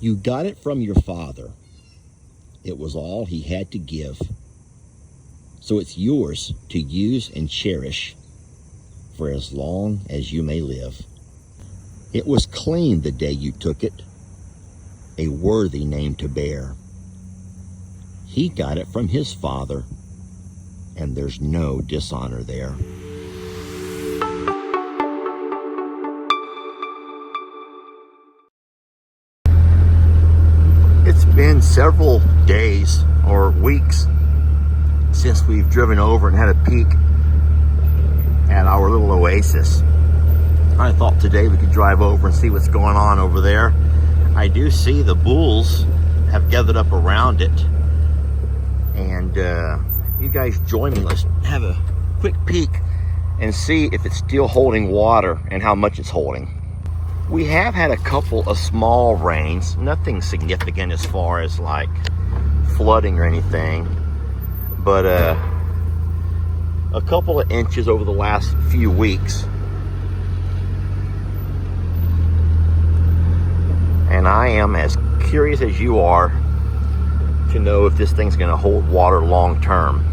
You got it from your father. It was all he had to give. So it's yours to use and cherish for as long as you may live. It was clean the day you took it, a worthy name to bear. He got it from his father, and there's no dishonor there. It's been several days or weeks since we've driven over and had a peek at our little oasis. I thought today we could drive over and see what's going on over there. I do see the bulls have gathered up around it. And you guys join me. Let's have a quick peek and see if it's still holding water and how much it's holding. We have had a couple of small rains, nothing significant as far as like flooding or anything, but a couple of inches over the last few weeks. And I am as curious as you are to know if this thing's gonna hold water long term.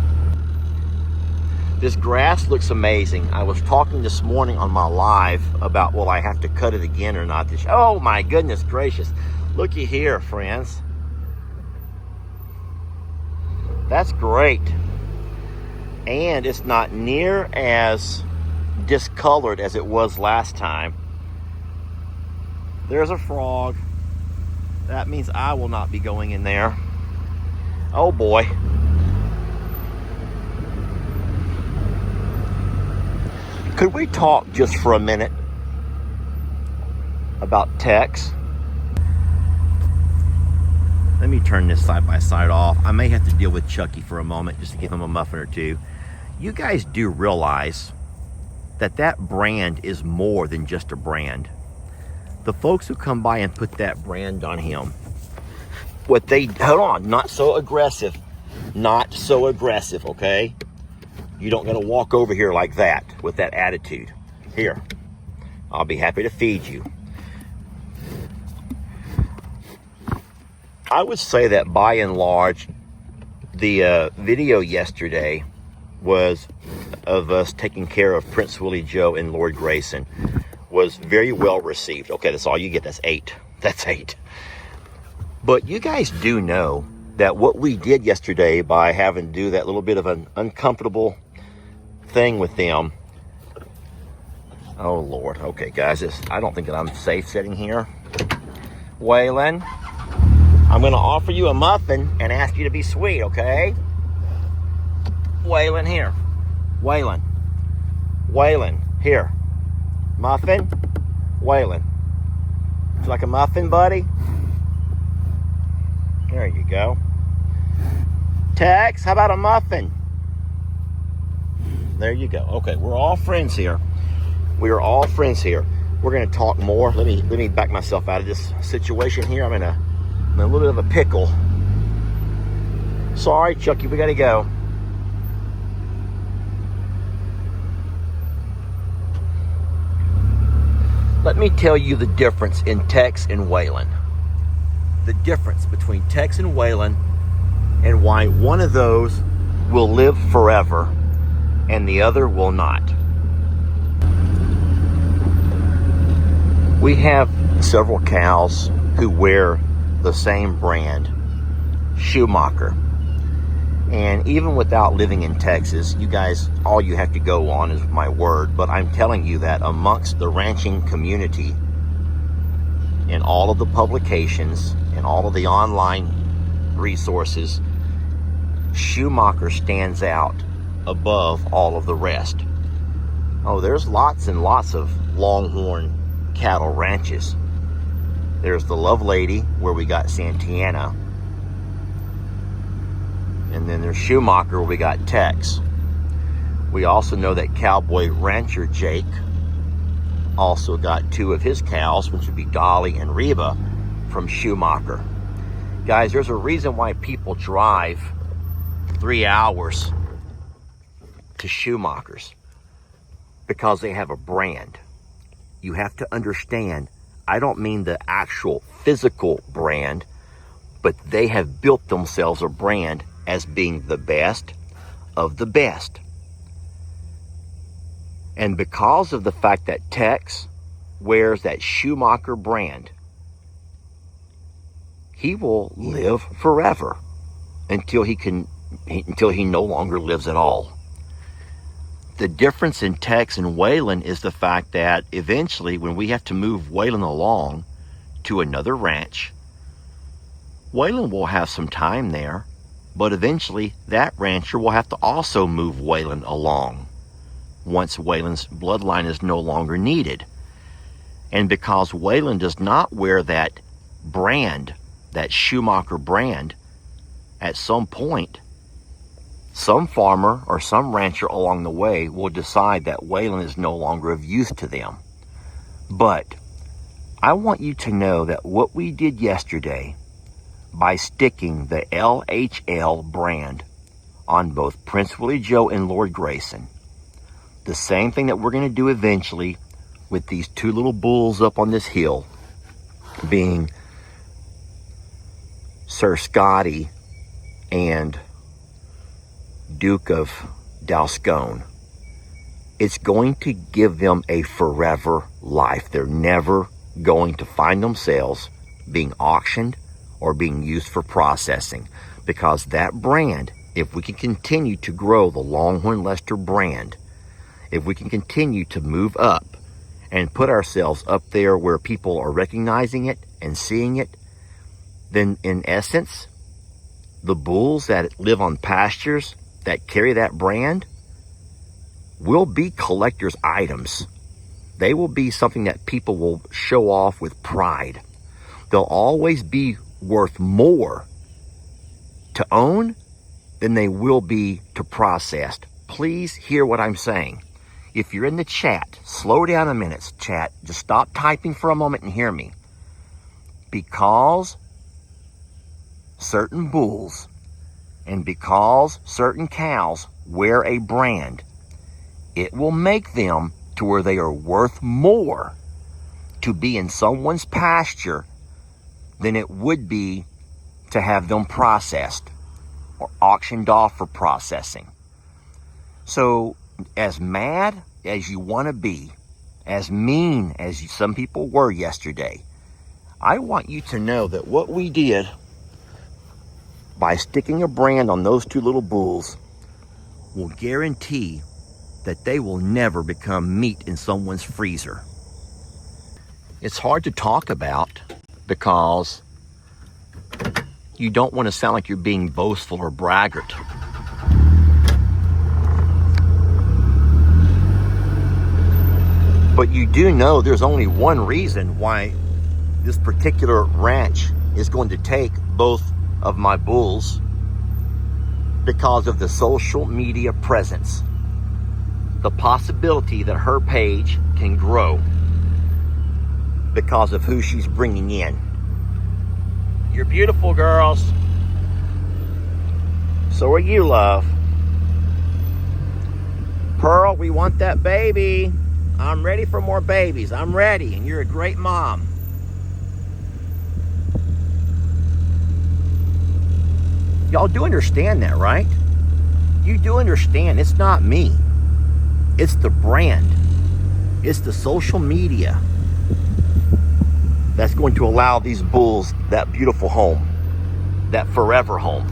This grass looks amazing. I was talking this morning on my live about, will I have to cut it again or not? Oh my goodness gracious. Looky here, friends. That's great. And it's not near as discolored as it was last time. There's a frog. That means I will not be going in there. Oh boy. Could we talk just for a minute about Tex? Let me turn this side by side off. I may have to deal with Chucky for a moment just to give him a muffin or two. You guys do realize that that brand is more than just a brand. The folks who come by and put that brand on him, hold on, not so aggressive, okay? You don't gotta walk over here like that with that attitude. Here, I'll be happy to feed you. I would say that by and large, the video yesterday was of us taking care of Prince Willie Joe and Lord Grayson was very well received. Okay, that's all you get. That's 8. That's 8. But you guys do know that what we did yesterday by having to do that little bit of an uncomfortable thing with them. Oh Lord. Okay, guys, I don't think that I'm safe sitting here. Waylon, I'm going to offer you a muffin and ask you to be sweet, okay? Waylon, here. Waylon, here. Muffin? Waylon. Would you like a muffin, buddy? There you go. Tex, how about a muffin? There you go. Okay, we're all friends here. We are all friends here. We're going to talk more. Let me back myself out of this situation here. I'm in a little bit of a pickle. Sorry, Chucky, we got to go. Let me tell you the difference in Tex and Waylon. The difference between Tex and Waylon and why one of those will live forever and the other will not. We have several cows who wear the same brand, Schumacher. And even without living in Texas, you guys, all you have to go on is my word, but I'm telling you that amongst the ranching community, in all of the publications, and all of the online resources, Schumacher stands out above all of the rest. Oh, there's lots and lots of Longhorn cattle ranches. There's the Love Lady, where we got Santana. And then there's Schumacher, where we got Tex. We also know that Cowboy Rancher Jake also got 2 of his cows, which would be Dolly and Reba, from Schumacher. Guys, there's a reason why people drive 3 hours to Schumacher's. Because they have a brand. You have to understand, I don't mean the actual physical brand, but they have built themselves a brand as being the best of the best. And because of the fact that Tex wears that Schumacher brand, he will live forever until he no longer lives at all. The difference in Tex and Waylon is the fact that eventually, when we have to move Waylon along to another ranch, Waylon will have some time there, but eventually that rancher will have to also move Waylon along once Waylon's bloodline is no longer needed. And because Waylon does not wear that brand, that Schumacher brand, at some point, some farmer or some rancher along the way will decide that Waylon is no longer of use to them. But I want you to know that what we did yesterday by sticking the LHL brand on both Prince Willie Joe and Lord Grayson, the same thing that we're going to do eventually with these two little bulls up on this hill, being Sir Scotty and Duke of Dalscone. It's going to give them a forever life. They're never going to find themselves being auctioned or being used for processing, because that brand, if we can continue to grow the Longhorn Leicester brand, if we can continue to move up and put ourselves up there where people are recognizing it and seeing it, then in essence, the bulls that live on pastures that carry that brand will be collector's items. They will be something that people will show off with pride. They'll always be worth more to own than they will be to process. Please hear what I'm saying. If you're in the chat, slow down a minute, chat. Just stop typing for a moment and hear me. Because certain bulls and because certain cows wear a brand, it will make them to where they are worth more to be in someone's pasture than it would be to have them processed or auctioned off for processing. So as mad as you want to be, as mean as some people were yesterday, I want you to know that what we did by sticking a brand on those two little bulls will guarantee that they will never become meat in someone's freezer. It's hard to talk about because you don't want to sound like you're being boastful or braggart. But you do know there's only one reason why this particular ranch is going to take both of my bulls, because of the social media presence. The possibility that her page can grow because of who she's bringing in. You're beautiful, girls. So are you, love. Pearl, we want that baby. I'm ready for more babies. I'm ready, and you're a great mom. Y'all do understand that, right? You do understand it's not me. It's the brand. It's the social media that's going to allow these bulls that beautiful home, that forever home.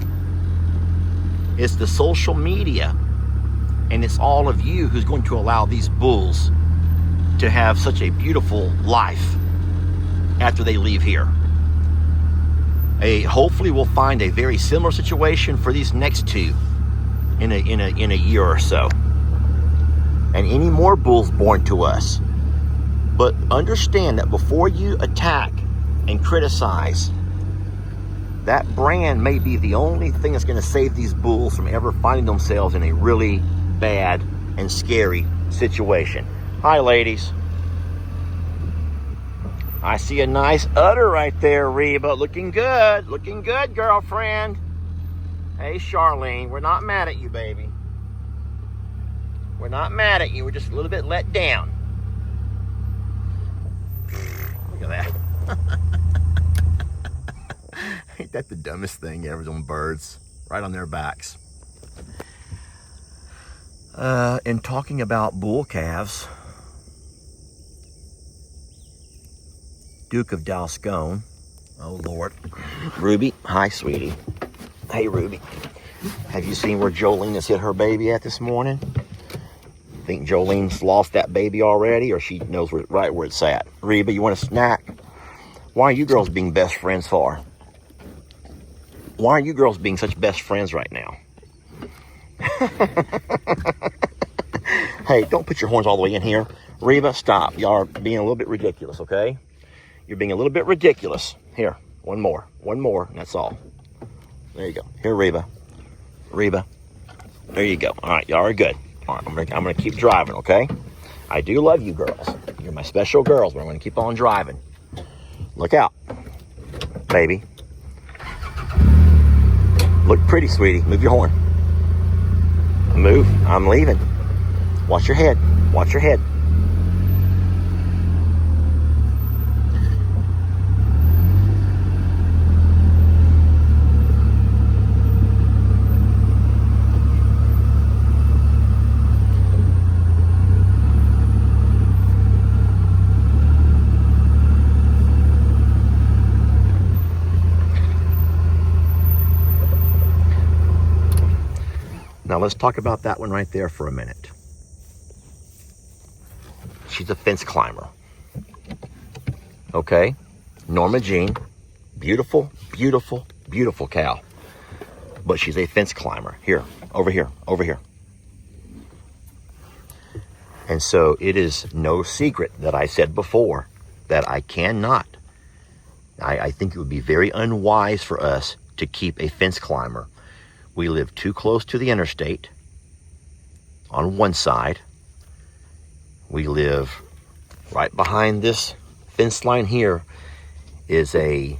It's the social media, and it's all of you who's going to allow these bulls to have such a beautiful life after they leave here. Hopefully we'll find a very similar situation for these next two in a year or so, and any more bulls born to us. But understand that before you attack and criticize, that brand may be the only thing that's going to save these bulls from ever finding themselves in a really bad and scary situation. Hi, ladies. I see a nice udder right there, Reba. Looking good. Looking good, girlfriend. Hey, Charlene. We're not mad at you, baby. We're not mad at you. We're just a little bit let down. Look at that. Ain't that the dumbest thing ever on birds? Right on their backs. In talking about bull calves, Duke of Dalscone. Oh, Lord. Ruby. Hi, sweetie. Hey, Ruby. Have you seen where Jolene has hit her baby at this morning? Think Jolene's lost that baby already, or she knows right where it's at? Reba, you want a snack? Why are you girls being best friends for? Why are you girls being such best friends right now? Hey, don't put your horns all the way in here. Reba, stop. Y'all are being a little bit ridiculous, okay? You're being a little bit ridiculous. Here, one more, and that's all. There you go. Here, Reba. Reba. There you go. All right, y'all are good. All right, I'm gonna keep driving, okay? I do love you girls. You're my special girls, but I'm gonna keep on driving. Look out, baby. Look pretty, sweetie. Move your horn. Move. I'm leaving. Watch your head. Watch your head. Now let's talk about that one right there for a minute. She's a fence climber. Okay? Norma Jean, beautiful, beautiful, beautiful cow. But she's a fence climber. Here, over here, over here. And so it is no secret that I said before that I cannot. I think it would be very unwise for us to keep a fence climber. We live too close to the interstate on one side. We live right behind this fence line here is a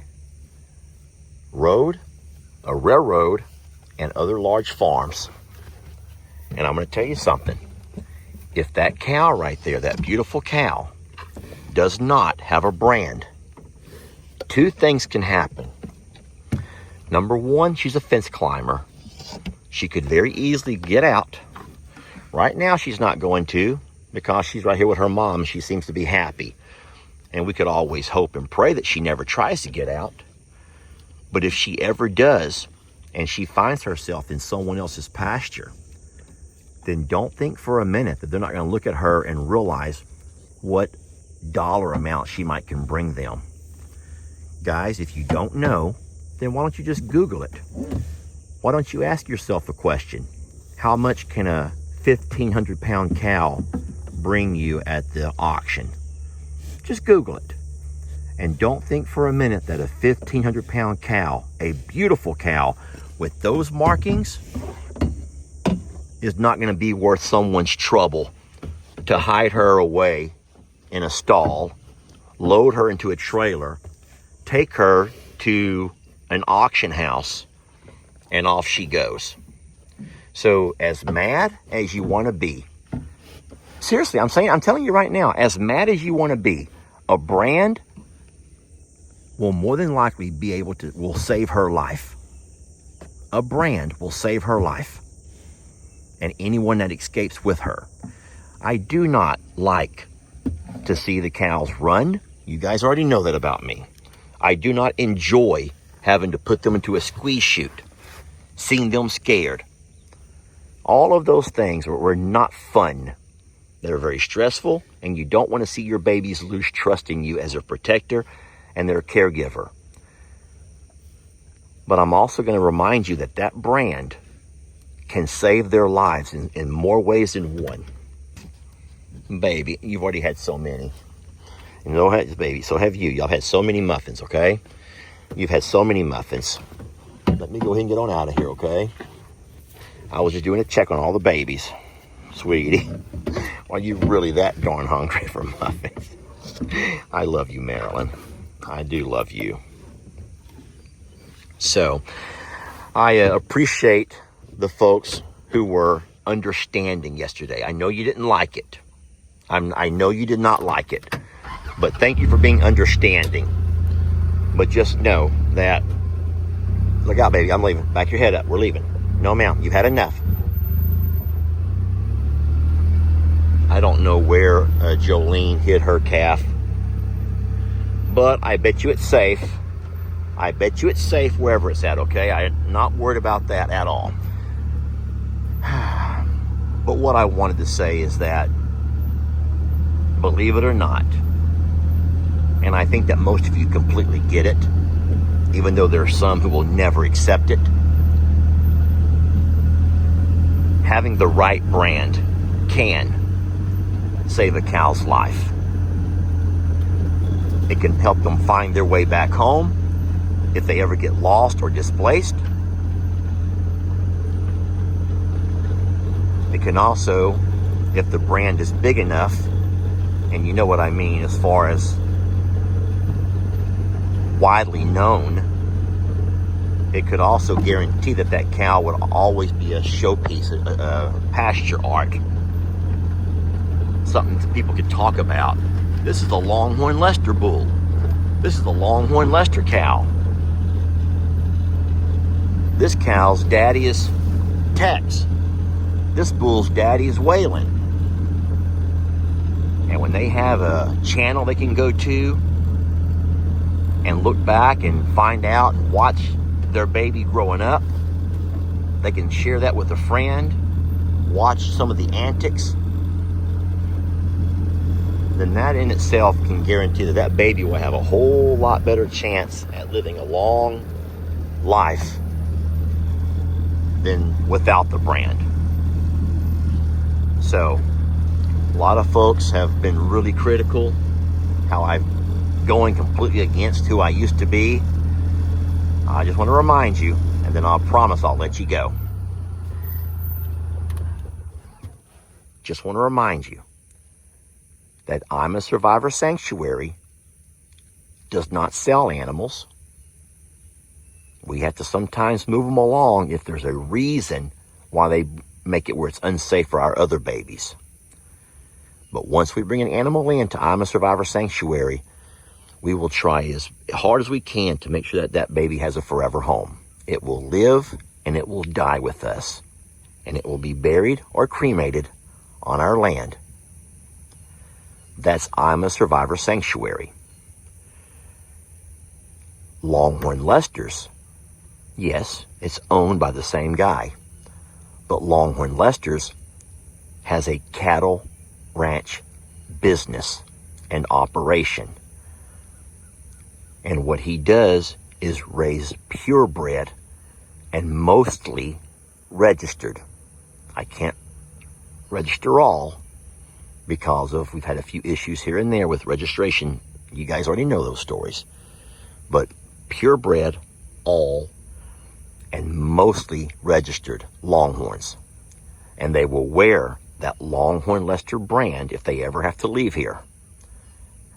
road, a railroad, and other large farms. And I'm going to tell you something. If that cow right there, that beautiful cow, does not have a brand, two things can happen. Number one, she's a fence climber. She could very easily get out. Right now, she's not going to because she's right here with her mom. She seems to be happy. And we could always hope and pray that she never tries to get out. But if she ever does, and she finds herself in someone else's pasture, then don't think for a minute that they're not going to look at her and realize what dollar amount she might can bring them. Guys, if you don't know, then why don't you just Google it? Why don't you ask yourself a question? How much can a 1,500-pound cow bring you at the auction? Just Google it. And don't think for a minute that a 1,500-pound cow, a beautiful cow with those markings, is not going to be worth someone's trouble to hide her away in a stall, load her into a trailer, take her to an auction house, and off she goes. So as mad as you want to be, seriously, I'm telling you right now, as mad as you want to be, a brand will more than likely will save her life. A brand will save her life. And anyone that escapes with her. I do not like to see the cows run. You guys already know that about me. I do not enjoy having to put them into a squeeze chute, seeing them scared. All of those things were not fun. They're very stressful, and you don't want to see your babies lose trust in you as a protector and their caregiver. But I'm also going to remind you that that brand can save their lives in more ways than one. Baby, you've already had so many. You know, baby, so have you. Y'all had so many muffins, okay? You've had so many muffins. Let me go ahead and get on out of here, okay? I was just doing a check on all the babies. Sweetie, are you really that darn hungry for muffins? I love you, Marilyn. I do love you. So, I appreciate the folks who were understanding yesterday. I know you didn't like it. I know you did not like it. But thank you for being understanding. But just know that, look out, baby, I'm leaving. Back your head up. We're leaving. No, ma'am, you've had enough. I don't know where Jolene hid her calf, but I bet you it's safe. I bet you it's safe wherever it's at, okay? I'm not worried about that at all. But what I wanted to say is that, believe it or not, and I think that most of you completely get it, even though there are some who will never accept it, having the right brand can save a cow's life. It can help them find their way back home if they ever get lost or displaced. It can also, if the brand is big enough, and you know what I mean as far as widely known, it could also guarantee that that cow would always be a showpiece, a pasture art, something that people could talk about. This is the Longhorn Leicester bull. This is the Longhorn Leicester cow. This cow's daddy is Tex. This bull's daddy is Waylon. And when they have a channel they can go to and look back and find out and watch their baby growing up, they can share that with a friend, watch some of the antics, then that in itself can guarantee that that baby will have a whole lot better chance at living a long life than without the brand. So, a lot of folks have been really critical, how I'm going completely against who I used to be. I just want to remind you, and then I'll promise I'll let you go. Just want to remind you that I'm a Survivor Sanctuary does not sell animals. We have to sometimes move them along if there's a reason why they make it where it's unsafe for our other babies. But once we bring an animal into I'm a Survivor Sanctuary, we will try as hard as we can to make sure that that baby has a forever home. It will live and it will die with us. And it will be buried or cremated on our land. That's I'm a Survivor Sanctuary. Longhorn Leicester's, yes, it's owned by the same guy. But Longhorn Leicester's has a cattle ranch business and operation. And what he does is raise purebred and mostly registered. I can't register all because of we've had a few issues here and there with registration. You guys already know those stories. But purebred, all, and mostly registered Longhorns. And they will wear that Longhorn Leicester brand if they ever have to leave here.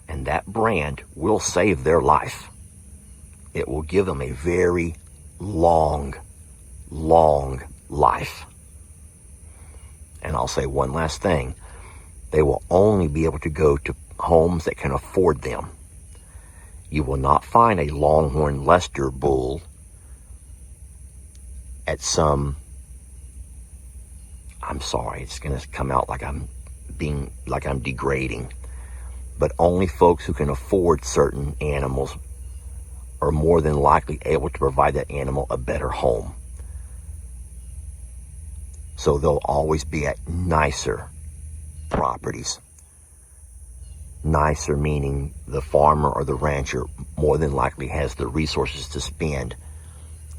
And that brand will save their life. It will give them a very long, long life. And I'll say one last thing. They will only be able to go to homes that can afford them. You will not find a Longhorn Leicester bull at some, I'm sorry, it's going to come out like I'm degrading, but only folks who can afford certain animals are more than likely able to provide that animal a better home. So they'll always be at nicer properties. Nicer meaning the farmer or the rancher more than likely has the resources to spend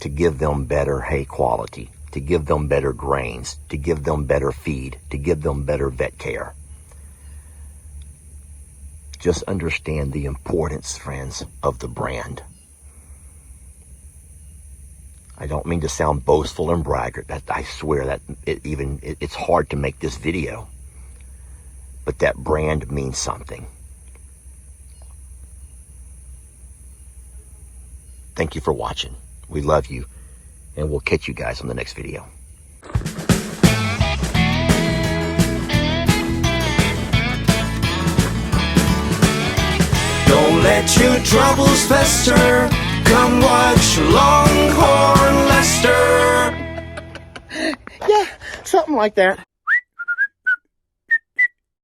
to give them better hay quality, to give them better grains, to give them better feed, to give them better vet care. Just understand the importance, friends, of the brand. I don't mean to sound boastful and braggart. I swear that it's hard to make this video. But that brand means something. Thank you for watching. We love you, and we'll catch you guys on the next video. let your troubles fester. Come watch Longhorn Lester. Yeah, something like that.